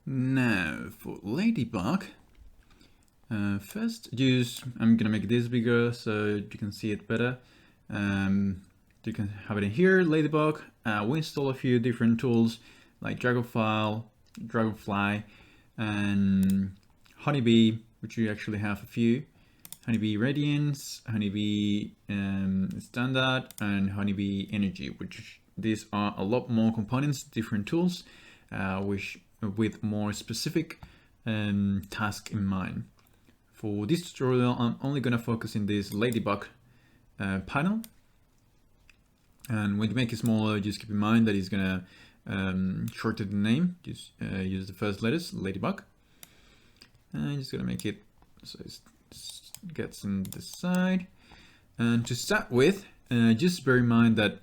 Now for Ladybug, first I'm gonna make this bigger so you can see it better. You can have it in here, Ladybug. We install a few different tools like Dragon File, Dragonfly, and Honeybee, which we actually have a few. Honeybee Radiance, Honeybee Standard, and Honeybee Energy, which these are a lot more components, different tools, which with more specific task in mind. For this tutorial, I'm only going to focus in this Ladybug panel. And when you make it smaller, just keep in mind that it's going to shorten the name. Just use the first letters, Ladybug. And I'm just going to make it so it gets on the side. And to start with, just bear in mind that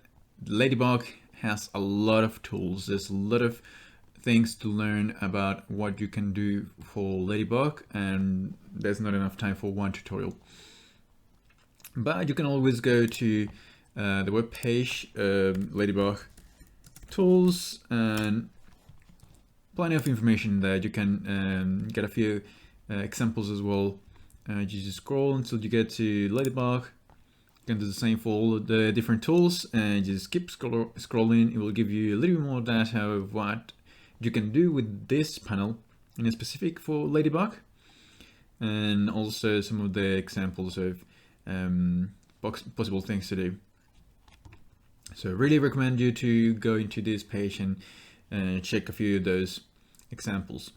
Ladybug has a lot of tools. There's a lot of things to learn about what you can do for Ladybug, and there's not enough time for one tutorial. But you can always go to the web page, Ladybug tools, and plenty of information there. You can get a few examples as well. You just scroll until you get to Ladybug. You can do the same for all the different tools, and just keep scrolling. It will give you a little bit more data of what you can do with this panel in specific for Ladybug, and also some of the examples of possible things to do. So I really recommend you to go into this page and check a few of those examples.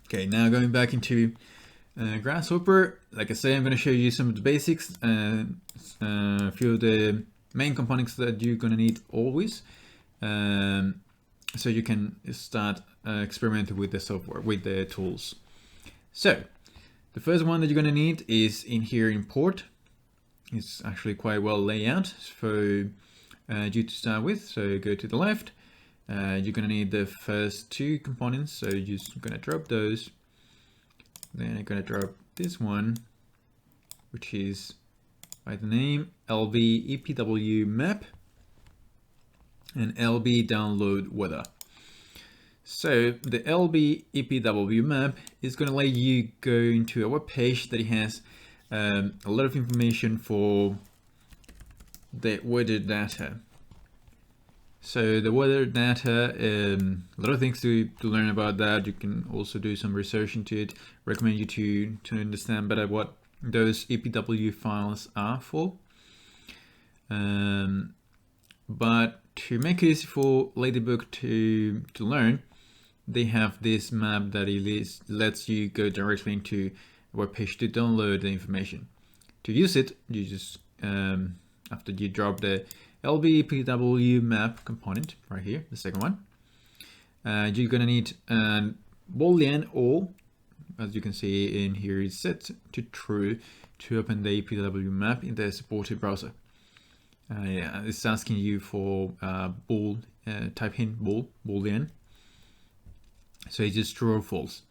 Okay, now going back into Grasshopper, like I say, I'm going to show you some of the basics and a few of the main components that you're going to need always. So you can start experimenting with the software, with the tools. So the first one that you're going to need is in here, import. It's actually quite well laid out for you to start with. So go to the left. You're going to need the first two components. So you're just going to drop those. Then I'm going to drop this one, which is by the name LB EPW map and LB download weather. So the LB EPW map is going to let you go into a web page that has a lot of information for the weather data. So the weather data, a lot of things to learn about that. You can also do some research into it. Recommend you to understand better what those EPW files are for. But to make it easy for Ladybug to learn, they have this map that lets you go directly into a web page to download the information. To use it, you just after you drop the LBPW map component right here, the second one, you're gonna need Boolean or, as you can see in here, is set to true to open the EPW map in the supported browser. Yeah, it's asking you for bool, type in Boolean. So it's just true or false.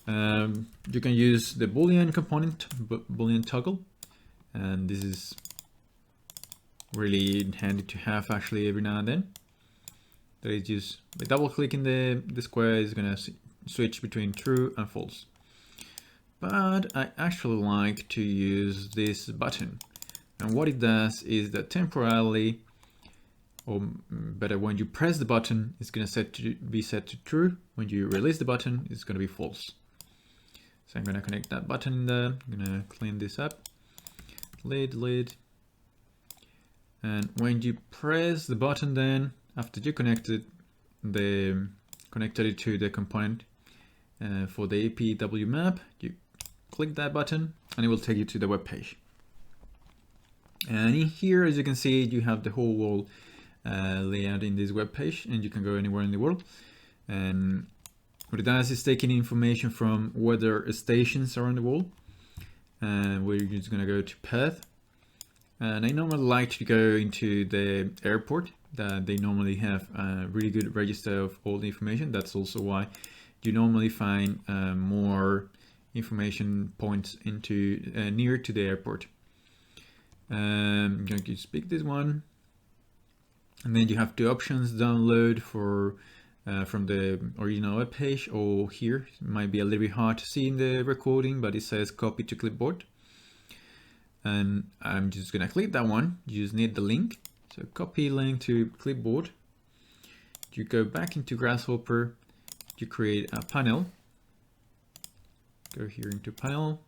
You can use the Boolean component, Boolean toggle, and this is really handy to have actually every now and then. That is just by double clicking the square is gonna switch between true and false. But I actually like to use this button, and what it does is that temporarily, or better, when you press the button, it's going to be set to true. When you release the button, it's going to be false. So I'm going to connect that button in there. I'm going to clean this up. Lid. And when you press the button, then after you connected it to the component for the EPW map, you click that button and it will take you to the web page. And in here, as you can see, you have the whole wall layout in this web page, and you can go anywhere in the world. And what it does is taking information from weather stations around the world. We're just going to go to Perth. And I normally like to go into the airport. They normally have a really good register of all the information. That's also why you normally find more information points into near to the airport. I'm going to pick this one, and then you have two options: download for from the original web page, or here it might be a little bit hard to see in the recording, but it says copy to clipboard. And I'm just gonna click that one. You just need the link. So copy link to clipboard. You go back into Grasshopper, you create a panel. Go here into panel.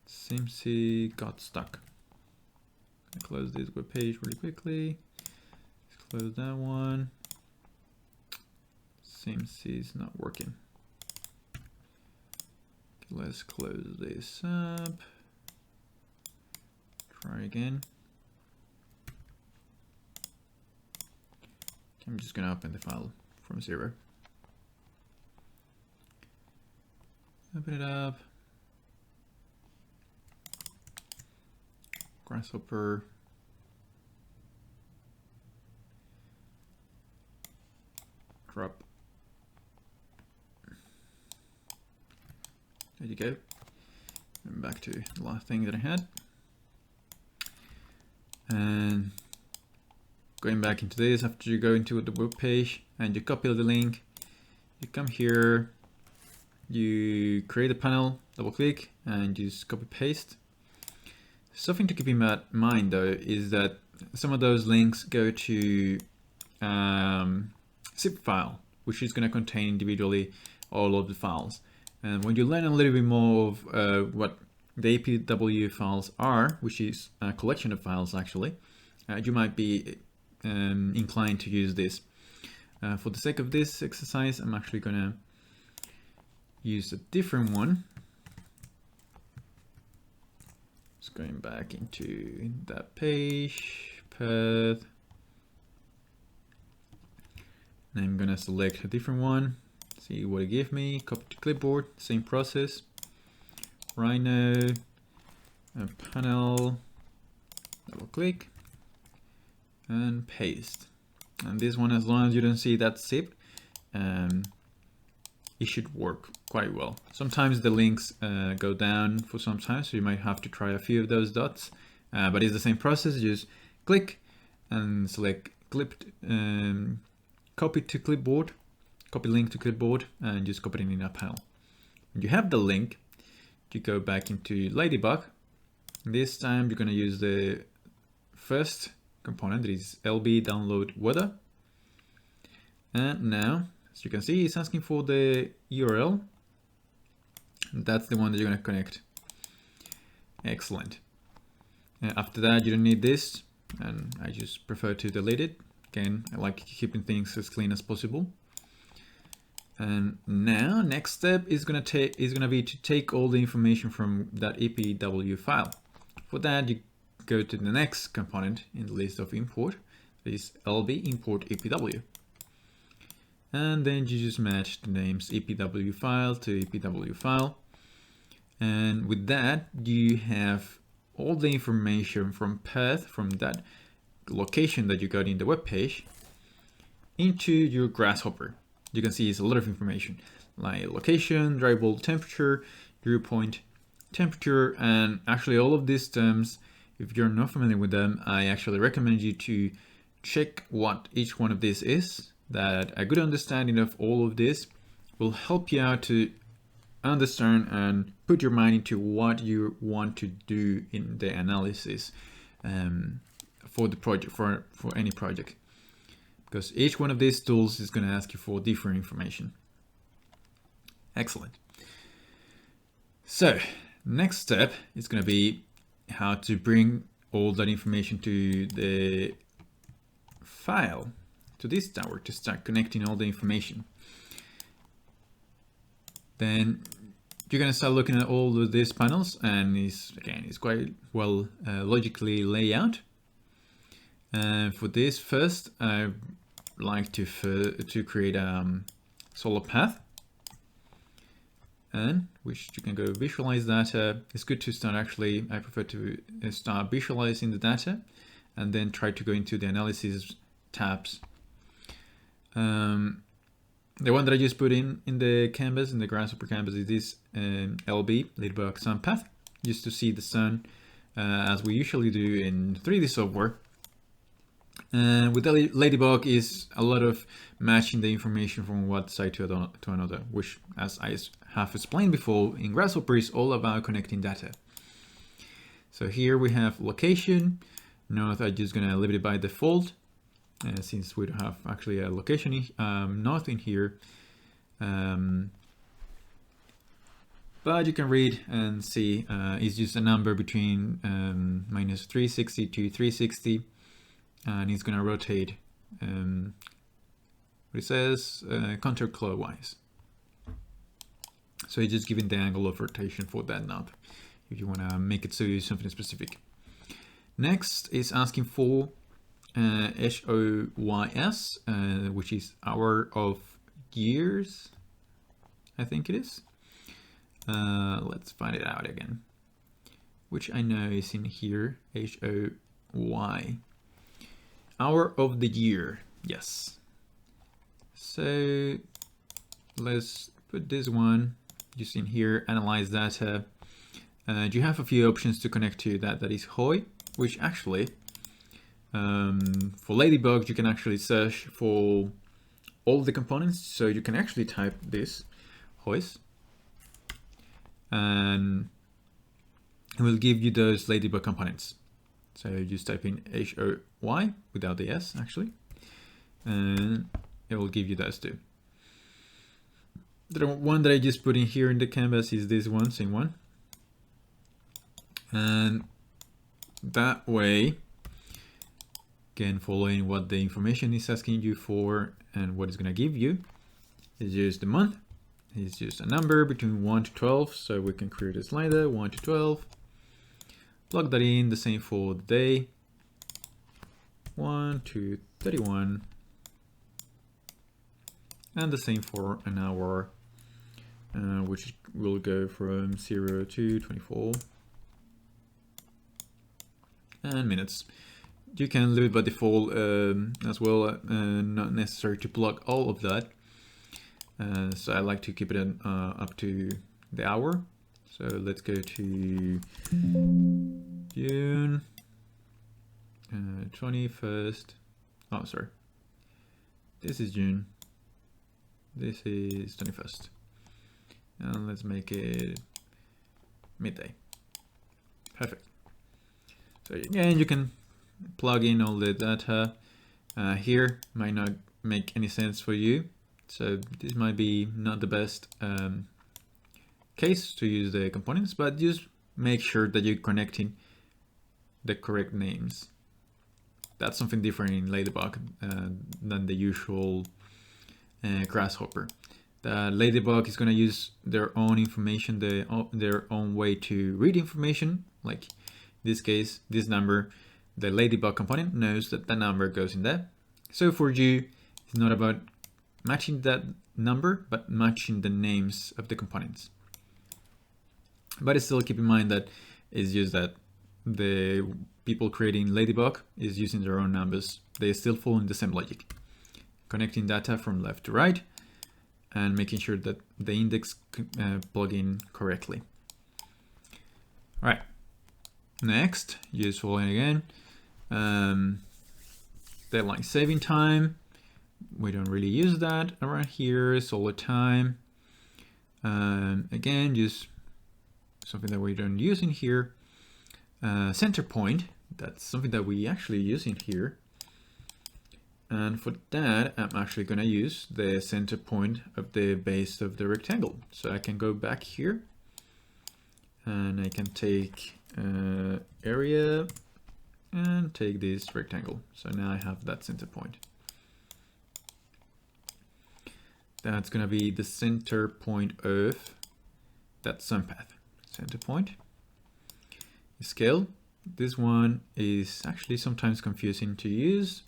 Seems it got stuck. Close this web page really quickly. Let's close that one. Seems it's not working. Let's close this up. Try again. I'm just gonna open the file from 0. Open it up. Grasshopper. Drop. There you go. And back to the last thing that I had. And going back into this, after you go into the web page and you copy the link, you come here, you create a panel, double click, and just copy paste. Something to keep in mind though is that some of those links go to zip file, which is going to contain individually all of the files. And when you learn a little bit more of what the APW files are, which is a collection of files actually, you might be inclined to use this. For the sake of this exercise, I'm actually going to use a different one. Just going back into that page, path. And I'm going to select a different one, see what it gives me, copy to clipboard, same process. Rhino, a panel, double click, and paste. And this one, as long as you don't see that zip, it should work quite well. Sometimes the links go down for some time, so you might have to try a few of those dots, but it's the same process. Just click and select clipped, copy to clipboard, copy link to clipboard, and just copy it in a panel. When you have the link, you go back into Ladybug. This time you're going to use the first component, that is LB download weather. And now, as you can see, it's asking for the URL. That's the one that you're going to connect. Excellent. After that, you don't need this, and I just prefer to delete it. Again, I like keeping things as clean as possible. And now, next step is going to be to take all the information from that APW file. For that, you go to the next component in the list of import, that is LB import APW. And then you just match the names APW file to APW file. And with that, you have all the information from path, from that location that you got in the web page, into your Grasshopper. You can see it's a lot of information, like location, drivable temperature, dew point temperature, and actually all of these terms, if you're not familiar with them, I actually recommend you to check what each one of these is. That a good understanding of all of this will help you out to understand and put your mind into what you want to do in the analysis for the project, for any project, because each one of these tools is going to ask you for different information. Excellent. So next step is going to be how to bring all that information to the file, to this tower, to start connecting all the information. Then you're going to start looking at all of these panels, and it's quite well logically laid out. And for this, first I like to create a solar path, and which you can go visualize data. It's good to start, actually I prefer to start visualizing the data and then try to go into the analysis tabs. The one that I just put in the canvas, in the Grasshopper canvas, is this LB, Ladybug sun path, just to see the sun as we usually do in 3D software. With the Ladybug is a lot of matching the information from one side to another, which, as I have explained before, in Grasshopper is all about connecting data. So here we have location. Note I'm just gonna leave it by default, since we don't have actually a location not in here. But you can read and see it's just a number between minus 360 to 360. And it's going to rotate what it says counterclockwise. So it's just giving the angle of rotation for that knob if you want to make it so something specific. Next is asking for HOYS, which is hour of years, I think it is. Let's find it out again, which I know is in here, HOY. Hour of the year, yes. So let's put this one just in here, analyze data. You have a few options to connect to that is HOY, which actually, for Ladybug, you can actually search for all the components. So you can actually type this, HOYS, and it will give you those Ladybug components. So you just type in HOY without the S actually, and it will give you those two. The one that I just put in here in the canvas is this one, same one. And that way, again, following what the information is asking you for and what it's going to give you is just the month. It's just a number between 1 to 12. So we can create a slider 1 to 12. Plug that in, the same for the day, 1 to 31, and the same for an hour, which will go from 0 to 24, and minutes. You can leave it by default as well, not necessary to plug all of that. So I like to keep it up to the hour. So let's go to June 21st. Oh, sorry. This is June. This is 21st. And let's make it midday. Perfect. So again, you can plug in all the data. Here might not make any sense for you. So this might be not the best case to use the components, but just make sure that you're connecting the correct names. That's something different in Ladybug than the usual Grasshopper. The Ladybug is going to use their own information, their own way to read information. Like in this case, this number, the Ladybug component knows that the number goes in there. So for you, it's not about matching that number, but matching the names of the components. But still keep in mind that it's just that the people creating Ladybug is using their own numbers. They still follow the same logic, connecting data from left to right and making sure that the index plug in correctly. All right, next, just following again, deadline saving time. We don't really use that around here. It's all the time. Again, just something that we don't use in here. Center point, that's something that we actually use in here. And for that, I'm actually going to use the center point of the base of the rectangle. So I can go back here and I can take area and take this rectangle. So now I have that center point. That's going to be the center point of that sum path. Center point. Scale. This one is actually sometimes confusing to use,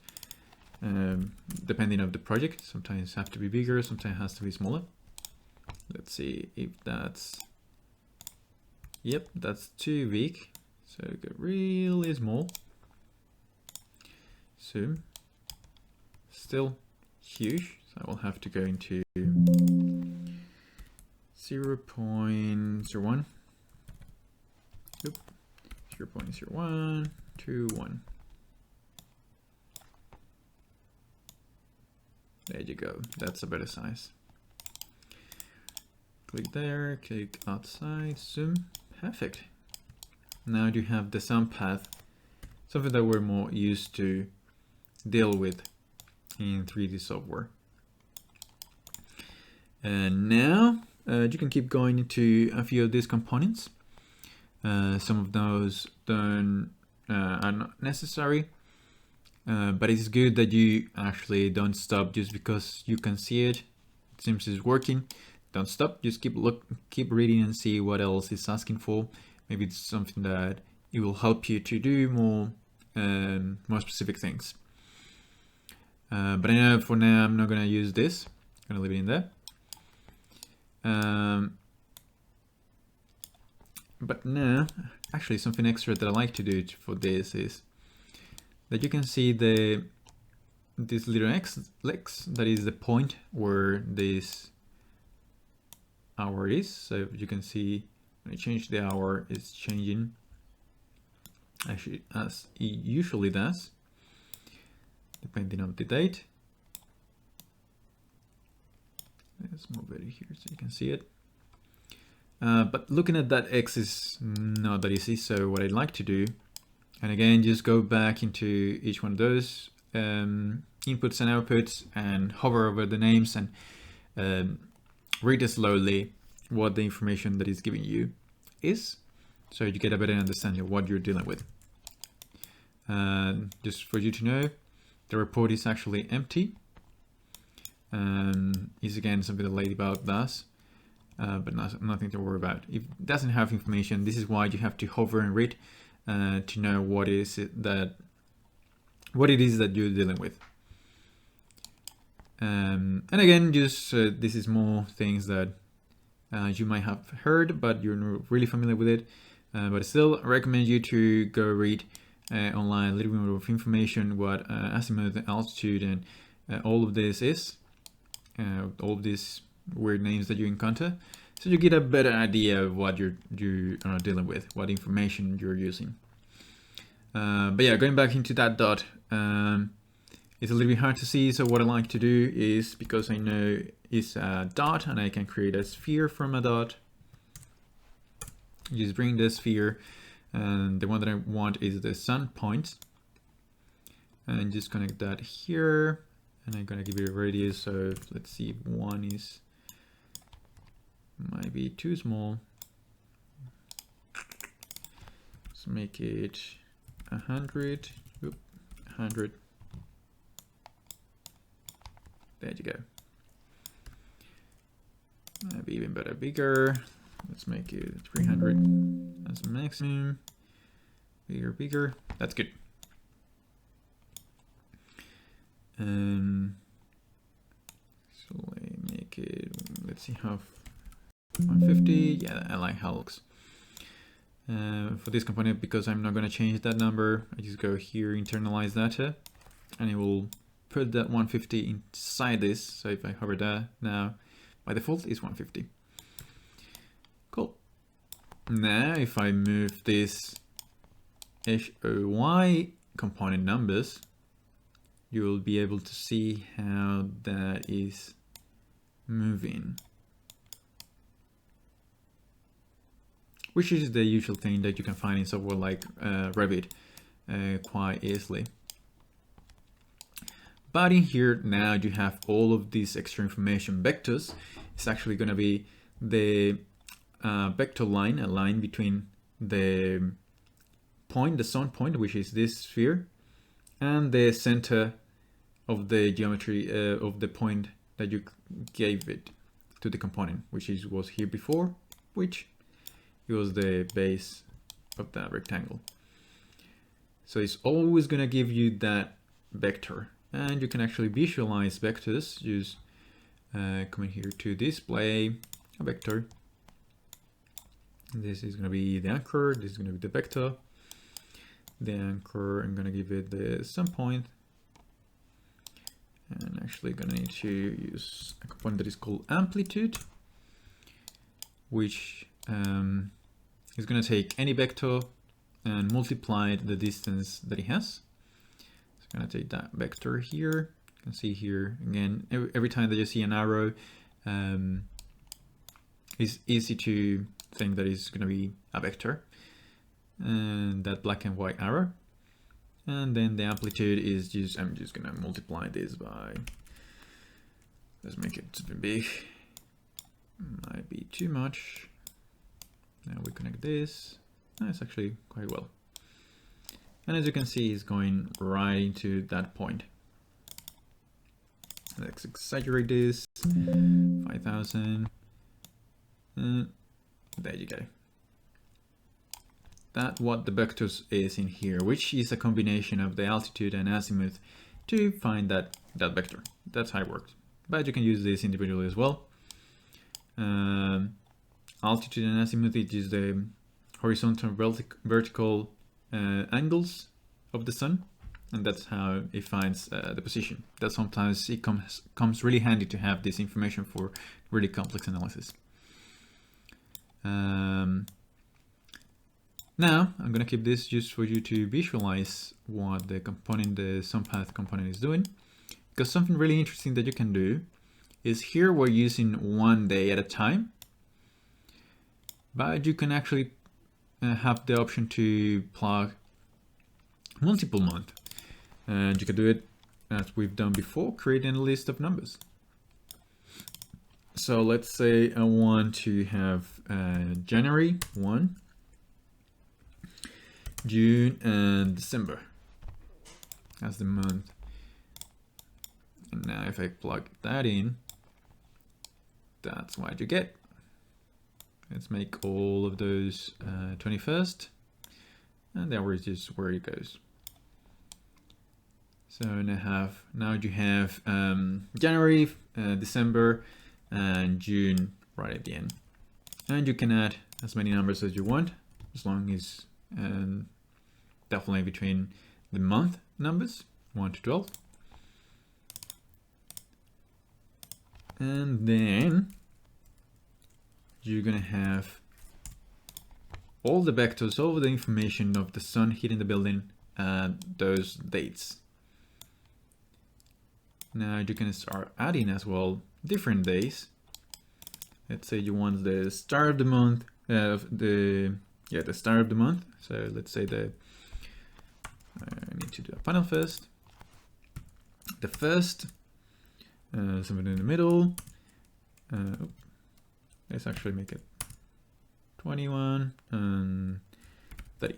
depending on the project. Sometimes have to be bigger, sometimes has to be smaller. Let's see if that's, yep, that's too big. So get really small. Zoom. Still huge. So I will have to go into 0.01. Oop. 0.0121. There you go. That's a better size. Click there, click outside, zoom. Perfect. Now you have the sound path, something that we're more used to deal with in 3D software. And now you can keep going into a few of these components. Some of those are not necessary, but it's good that you actually don't stop just because you can see it. It seems it's working. Don't stop. Just keep reading and see what else it's asking for. Maybe it's something that it will help you to do more specific things. But I know for now I'm not gonna use this. I'm gonna leave it in there. But now, actually, something extra that I like to do for this is that you can see this little X, that is the point where this hour is. So you can see when I change the hour, it's changing actually as it usually does, depending on the date. Let's move it here so you can see it. But looking at that X is not that easy. So what I'd like to do, and again, just go back into each one of those inputs and outputs and hover over the names and read slowly what the information that is giving you is, so you get a better understanding of what you're dealing with. Just for you to know, the report is actually empty. Is again something that Ladybug does, but nothing to worry about. If it doesn't have information, this is why you have to hover and read to know what it is that you're dealing with. And again, just this is more things that you might have heard, but you're not really familiar with it. But still, I recommend you to go read online a little bit more of information what azimuth, altitude, and all of this is. All of these weird names that you encounter, so you get a better idea of what you are dealing with, what information you're using. But yeah, going back into that dot, it's a little bit hard to see, so what I like to do is, because I know it's a dot and I can create a sphere from a dot, just bring the sphere, and the one that I want is the sun point, and just connect that here. And I'm gonna give it a radius, so let's see if one is might be too small. Let's make it 100. 100. There you go. Maybe even better, bigger. Let's make it 300 as maximum. Bigger. That's good. So I make it, let's see how, 150. Yeah, I like how it looks. For this component, because I'm not going to change that number, I just go here, internalize data, and it will put that 150 inside this. So if I hover that now, by default it's 150. Cool. Now if I move this HOY component numbers, you will be able to see how that is moving, which is the usual thing that you can find in software like Revit quite easily. But in here now you have all of these extra information vectors. It's actually going to be the vector line, a line between the point, the sun point, which is this sphere, and the center of the geometry of the point that you gave it to the component, which was here before, which it was the base of that rectangle. So it's always going to give you that vector, and you can actually visualize vectors. Just coming here to display a vector. This is going to be the anchor, this is going to be the vector. The anchor, I'm going to give it the sun point. And actually going to need to use a component that is called amplitude, which is going to take any vector and multiply the distance that it has. So I'm going to take that vector here, You can see here again, every time that you see an arrow, it's easy to think that it's going to be a vector, and that black and white arrow. And then the amplitude is just, I'm just going to multiply this by, let's make it super big, might be too much. Now we connect this, it's actually quite well. And as you can see, it's going right into that point. Let's exaggerate this, 5,000, and there you go. That's what the vectors is in here, which is a combination of the altitude and azimuth to find that vector. That's how it works. But you can use this individually as well. Altitude and azimuth is the horizontal vertical angles of the sun, and that's how it finds the position. That sometimes it comes really handy to have this information for really complex analysis. Now I'm gonna keep this just for you to visualize what the component, the SunPath component, is doing, because something really interesting that you can do is here we're using 1 day at a time, but you can actually have the option to plug multiple months, and you can do it as we've done before, creating a list of numbers. So let's say I want to have January 1, June and December as the month. And now if I plug that in, that's what you get. Let's make all of those 21st, and that was just where it goes. So now you have January, December, and June right at the end. And you can add as many numbers as you want, as long as definitely between the month numbers 1 to 12. And then you're gonna have all the vectors, all the information of the sun hitting the building and those dates. Now you can start adding as well different days. Let's say you want the start of the month, the start of the month. So let's say I need to do a panel first. The first, something in the middle. Let's actually make it 21 and 30.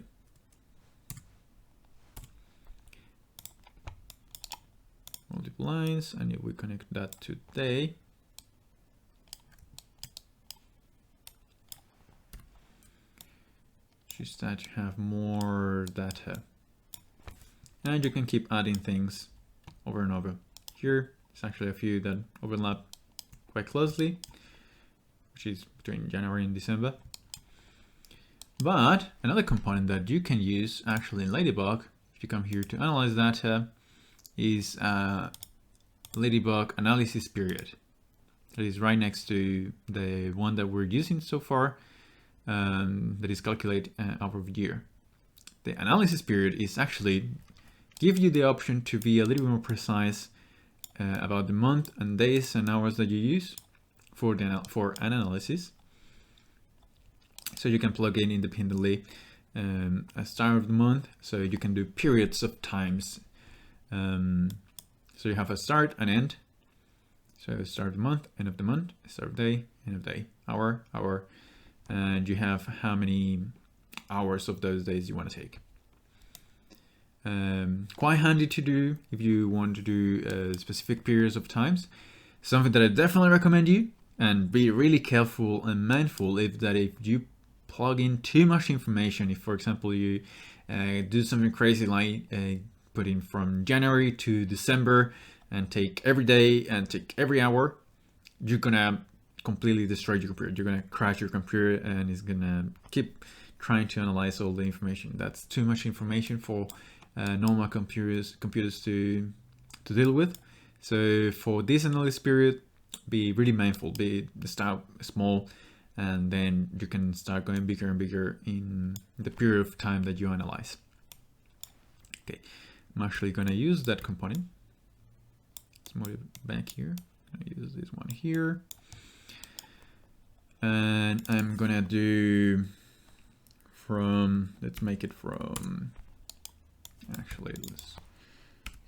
Multiple lines, and if we connect that to day, just that you have more data, and you can keep adding things over and over. Here, it's actually a few that overlap quite closely, which is between January and December. But another component that you can use actually in Ladybug, if you come here to analyze data, is Ladybug analysis period. That is right next to the one that we're using so far, that is calculate over year. The analysis period is actually give you the option to be a little bit more precise about the month and days and hours that you use for an analysis. So you can plug in independently a start of the month, so you can do periods of times. So you have a start and end. So start of the month, end of the month, start of day, end of day, hour, and you have how many hours of those days you want to take. Quite handy to do if you want to do specific periods of times. Something that I definitely recommend you, and be really careful and mindful if you plug in too much information. If, for example, you do something crazy like put in from January to December and take every day and take every hour, you're gonna completely destroy your computer. You're gonna crash your computer and it's gonna keep trying to analyze all the information. That's too much information for normal computers to deal with. So for this analysis period, be really mindful, start small, and then you can start going bigger and bigger in the period of time that you analyze. Okay, I'm actually going to use that component. let's move it back here. I use this one here. And I'm gonna do from, let's make it from, actually, let's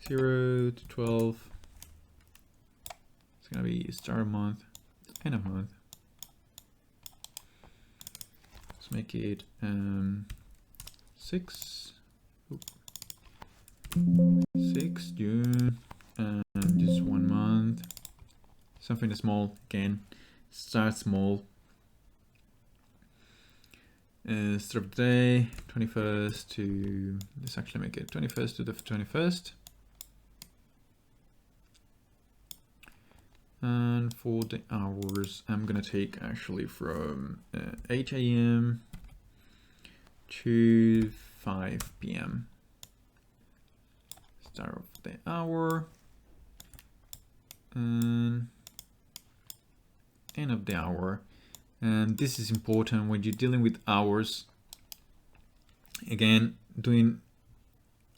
0 to 12. It's gonna be start of month, end of month. Let's make it 6. 6 June, and just 1 month. Something small again. Start small. Start of the day, 21st to, let's actually make it 21st to the 21st. And for the hours, I'm gonna take actually from 8 AM to 5 PM. Start of the hour and end of the hour. And this is important when you're dealing with hours. Again, doing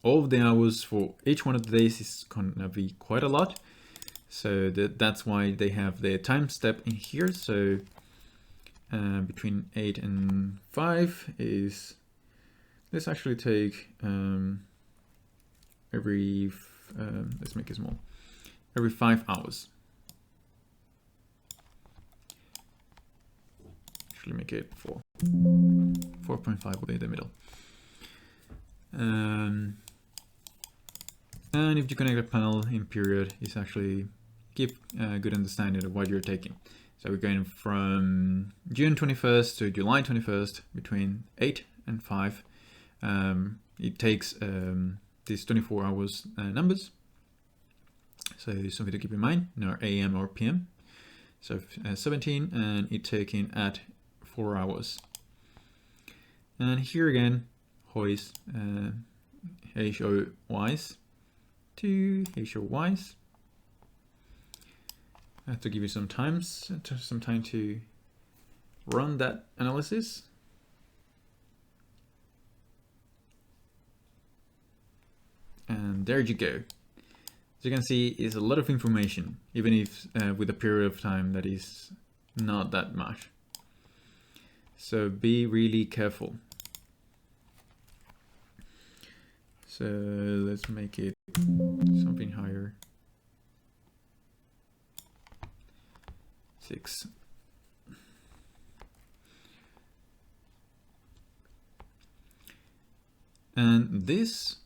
all of the hours for each one of the days is gonna be quite a lot. So that's why they have the time step in here. So between 8 and 5 is, let's actually take every, let's make it small, every 5 hours. Actually make it 4. 4.5 will be in the middle. And if you connect a panel in period, it's actually give a good understanding of what you're taking. So we're going from June 21st to July 21st between 8 and 5. It takes these 24 hours numbers. So something to keep in mind, no AM or PM. So 17, and it taking at 4 hours. And here again, HOIS, HO-wise to HO-wise. I have to give you some time to run that analysis. And there you go. As you can see, it's a lot of information, even if with a period of time that is not that much. So be really careful. So let's make it something higher. 6. And this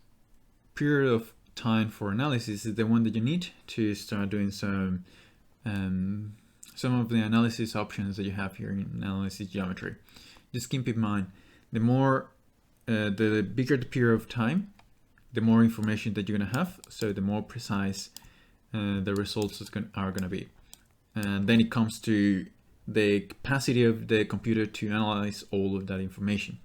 period of time for analysis is the one that you need to start doing some of the analysis options that you have here in analysis geometry. Just keep in mind, the more, the bigger the period of time, the more information that you're gonna have, so the more precise the results are gonna be. And then it comes to the capacity of the computer to analyze all of that information.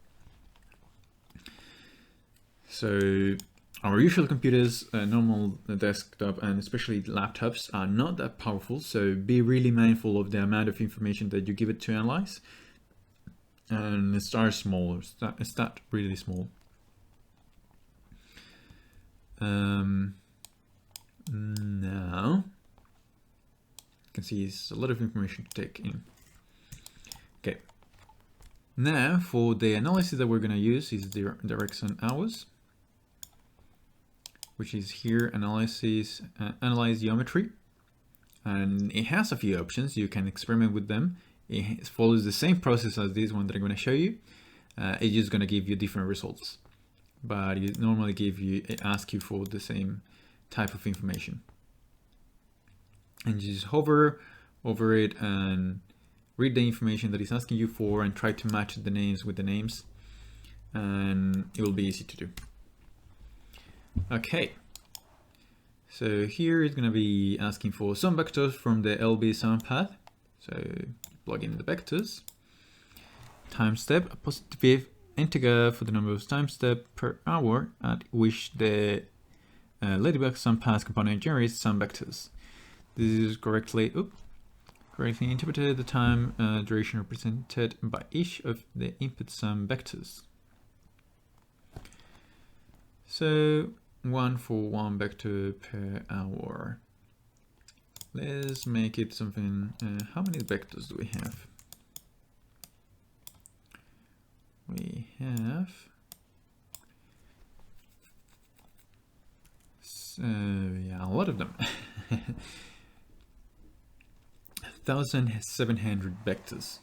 So our usual computers, normal desktop and especially laptops, are not that powerful. So be really mindful of the amount of information that you give it to analyze. And start small, start really small. Now, you can see it's a lot of information to take in. Okay. Now for the analysis that we're going to use is the direction hours, which is here, analysis, analyze geometry. And it has a few options. You can experiment with them. It follows the same process as this one that I'm going to show you. It's just going to give you different results, but it normally ask you for the same type of information. And you just hover over it and read the information that it's asking you for and try to match the names with the names, and it will be easy to do. Okay, so here it's going to be asking for some vectors from the LB sound path. So plug in the vectors. Time step, a positive integer for the number of time step per hour at which the Ladybug sound path component generates some vectors. This is correctly interpreted the time duration represented by each of the input sum vectors. So 1 for 1 vector per hour. Let's make it something. How many vectors do we have? We have yeah, a lot of them. 1,700 vectors.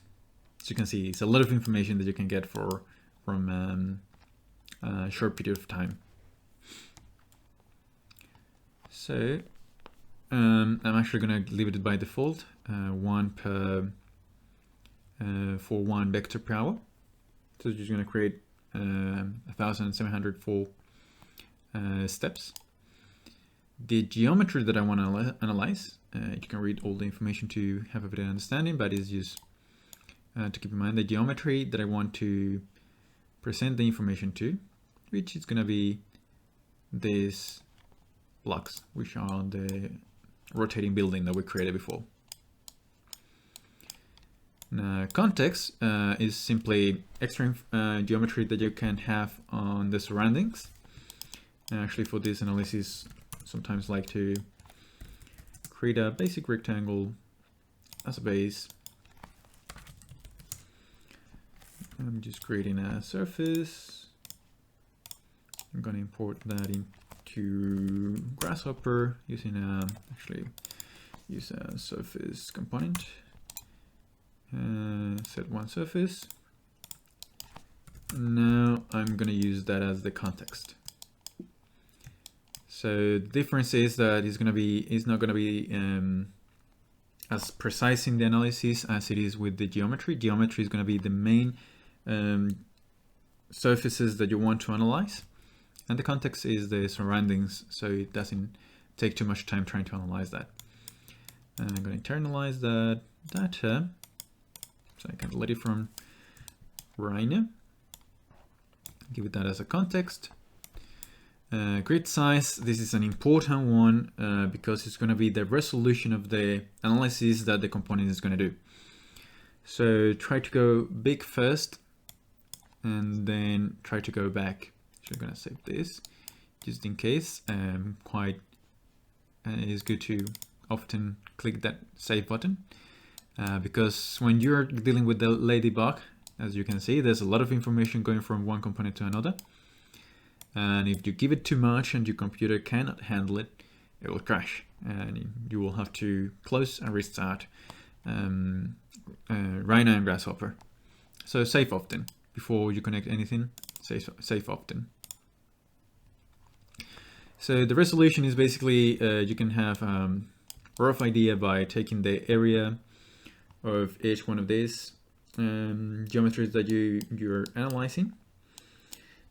So you can see it's a lot of information that you can get from a short period of time. So I'm actually going to leave it by default, one per for one vector per hour. So just going to create 1,700 full steps. The geometry that I want to analyze, you can read all the information to have a better understanding, but it's just to keep in mind the geometry that I want to present the information to, which is going to be these blocks, which are the rotating building that we created before. Now, context is simply extra geometry that you can have on the surroundings. And actually, for this analysis, sometimes like to create a basic rectangle as a base. I'm just creating a surface. I'm going to import that into Grasshopper using actually use a surface component. Set one surface. Now I'm going to use that as the context. So the difference is that it's not going to be as precise in the analysis as it is with the geometry. Geometry is going to be the main surfaces that you want to analyze, and the context is the surroundings, so it doesn't take too much time trying to analyze that. And I'm going to internalize that data, so I can delete it from Rhino. Give it that as a context. Grid size, this is an important one because it's going to be the resolution of the analysis that the component is going to do. So try to go big first and then try to go back. So I'm going to save this just in case. It is good to often click that save button because when you're dealing with the Ladybug, as you can see, there's a lot of information going from one component to another. And if you give it too much and your computer cannot handle it, it will crash and you will have to close and restart Rhino and Grasshopper. So save often before you connect anything. Save often. So the resolution is basically you can have a rough idea by taking the area of each one of these geometries that you're analyzing.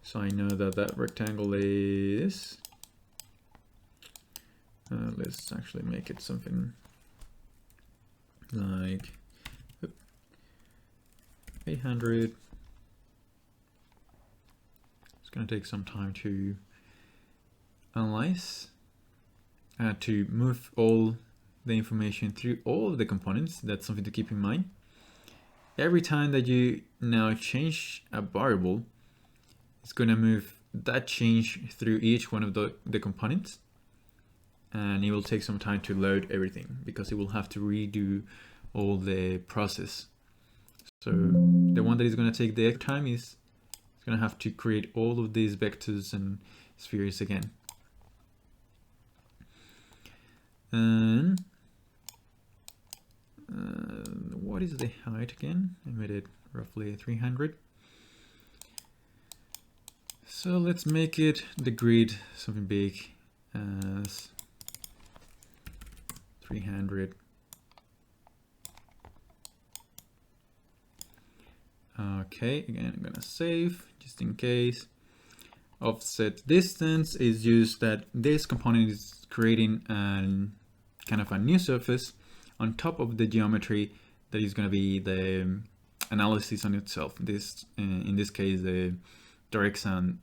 So I know that that rectangle is, let's actually make it something like 800. It's going to take some time to analyze, to move all the information through all of the components. That's something to keep in mind. Every time that you now change a variable, it's going to move that change through each one of the components, and it will take some time to load everything because it will have to redo all the process. So the one that is going to take the time is it's going to have to create all of these vectors and spheres again. And what is the height again? I made it roughly 300. So let's make it the grid something big as 300. Okay, again, I'm gonna save just in case. Offset distance is used that this component is creating kind of a new surface on top of the geometry that is going to be the analysis on itself. This, in this case, the direct sun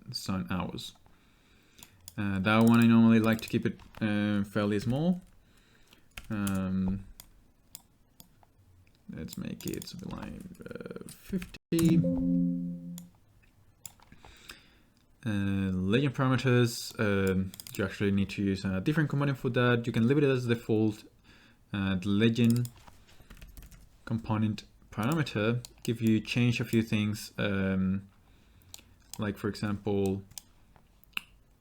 hours. That one I normally like to keep it fairly small. Let's make it something like 50. Legend parameters, you actually need to use a different component for that. You can leave it as default the legend component parameter if you change a few things, like for example,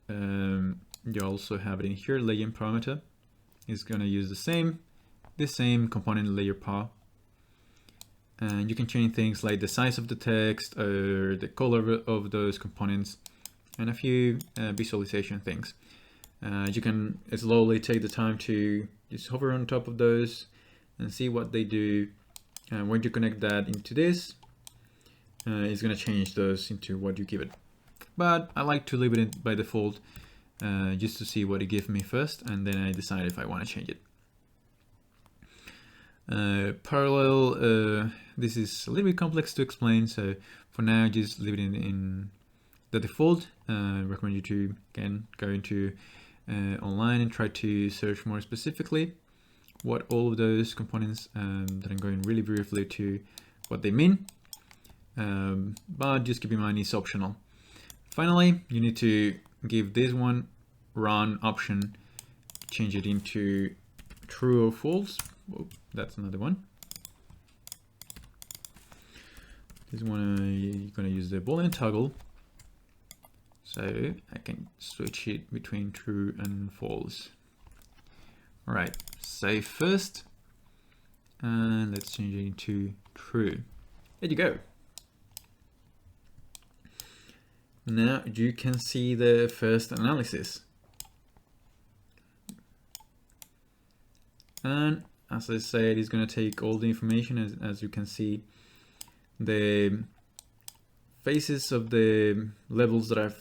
you also have it in here. Legend parameter is going to use the same component layer path, and you can change things like the size of the text or the color of those components and a few visualization things. You can slowly take the time to just hover on top of those and see what they do. When you connect that into this, it's going to change those into what you give it. But I like to leave it by default just to see what it gives me first, and then I decide if I want to change it. Parallel, this is a little bit complex to explain, so for now just leave it in the default. Recommend you to again go into online and try to search more specifically what all of those components that I'm going really briefly to what they mean, but just keep in mind it's optional. Finally, you need to give this one run option, change it into true or false. Oh, that's another one. This one you're going to use the Boolean toggle, so I can switch it between true and false. All right, save first, and let's change it into true. There you go. Now you can see the first analysis. And as I said, it's going to take all the information. As you can see, the faces of the levels that are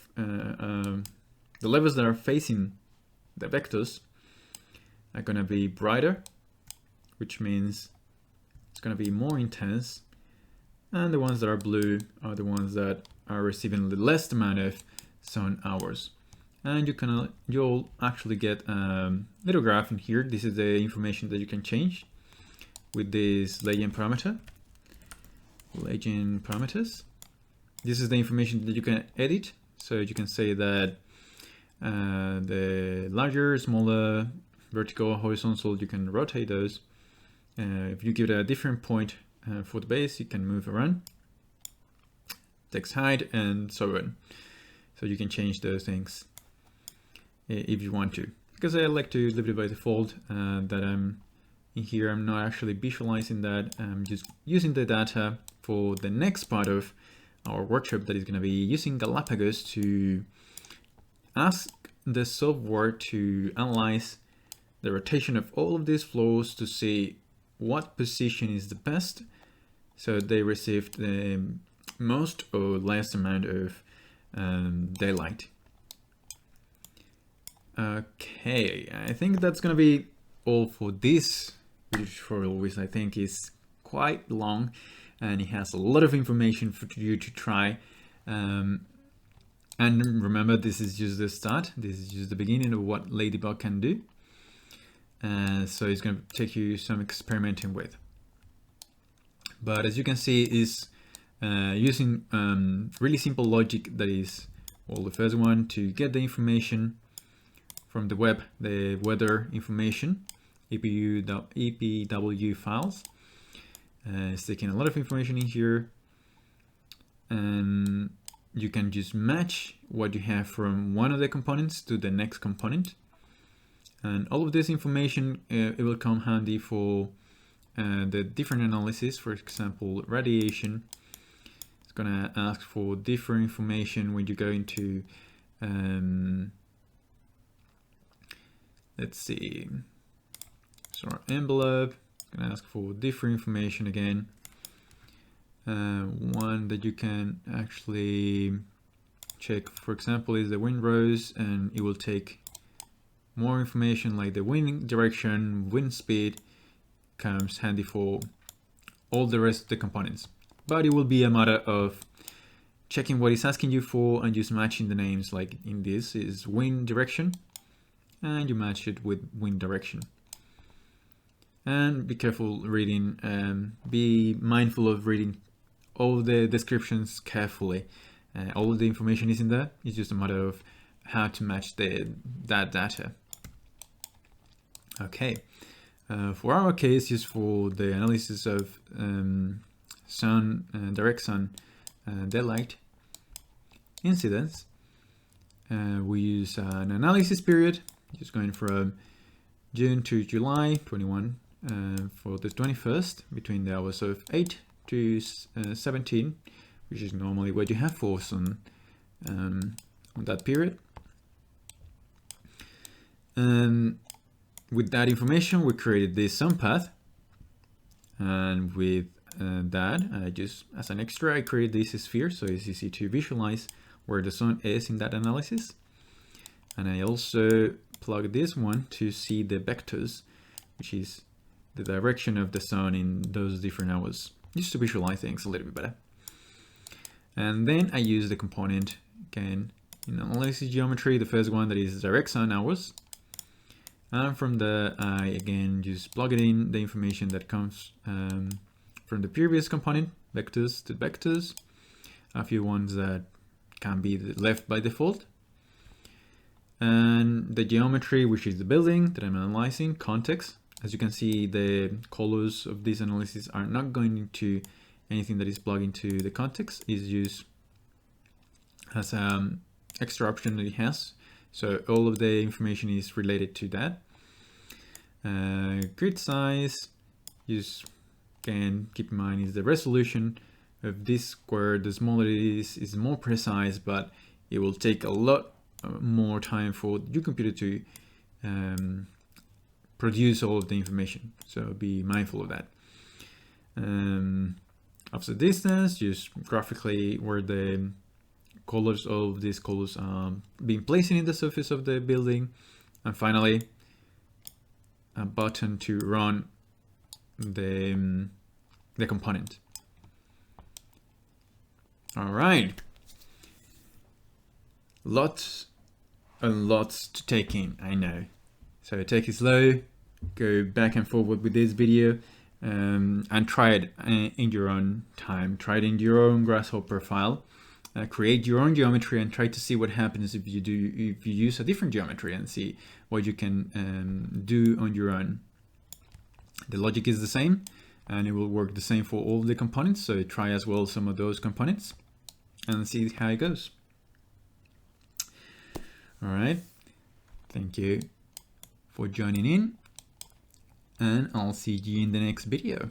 facing the vectors are going to be brighter, which means it's going to be more intense, and the ones that are blue are the ones that are receiving the less amount of sun hours. And you'll actually get a little graph in here. This is the information that you can change with this legend parameter. Legend parameters. This is the information that you can edit. So you can say that the larger, smaller, vertical, horizontal, you can rotate those. If you give it a different point for the base, you can move around, text height, and so on. So you can change those things if you want to. Because I like to leave it by default, that I'm in here, I'm not actually visualizing that. I'm just using the data for the next part of our workshop that is going to be using Galapagos to ask the software to analyze the rotation of all of these flows to see what position is the best, so they received the most or less amount of daylight. Okay, I think that's gonna be all for this tutorial, which I think is quite long and it has a lot of information for you to try. And remember, this is just the start. This is just the beginning of what Ladybug can do. So it's going to take you some experimenting with. But as you can see, is using really simple logic. That is, well, the first one, to get the information from the web, the weather information, EPW files. It's taking a lot of information in here, and you can just match what you have from one of the components to the next component. And all of this information, it will come handy for the different analysis. For example, radiation. It's gonna ask for different information when you go into, let's see, solar envelope. It's gonna ask for different information again. One that you can actually check, for example, is the windrows, and it will take more information like the wind direction, wind speed. Comes handy for all the rest of the components. But it will be a matter of checking what it's asking you for and just matching the names. Like in this is wind direction, and you match it with wind direction. And be careful reading, be mindful of reading all the descriptions carefully. All of the information is in there. It's just a matter of how to match that data. Okay, For our case, is for the analysis of direct sun daylight incidence. We use an analysis period, just going from June to July 21 for the 21st, between the hours of 8 to 17, which is normally what you have for sun on that period. With that information, we created this sun path, and with that, I just, as an extra, I created this sphere, so it's easy to visualize where the sun is in that analysis. And I also plug this one to see the vectors, which is the direction of the sun in those different hours, just to visualize things a little bit better. And then I use the component again in analysis geometry, the first one that is direct sun hours. And from there, I again just plug it in the information that comes from the previous component, vectors to vectors, a few ones that can be left by default. And the geometry, which is the building that I'm analyzing, context. As you can see, the colors of this analysis are not going into anything that is plugged into the context. Is used as an extra option that it has. So all of the information is related to that. Grid size, just can keep in mind, is the resolution of this square. The smaller it is more precise, but it will take a lot more time for your computer to produce all of the information. So be mindful of that. Offset distance, just graphically where the colors of these colors are being placed in the surface of the building. And finally, a button to run the component. All right. Lots and lots to take in, I know. So take it slow, go back and forward with this video, and try it in your own time. Try it in your own Grasshopper file. Create your own geometry and try to see what happens if you use a different geometry, and see what you can do on your own. The logic is the same, and it will work the same for all the components. So try as well some of those components and see how it goes. All right, thank you for joining in, and I'll see you in the next video.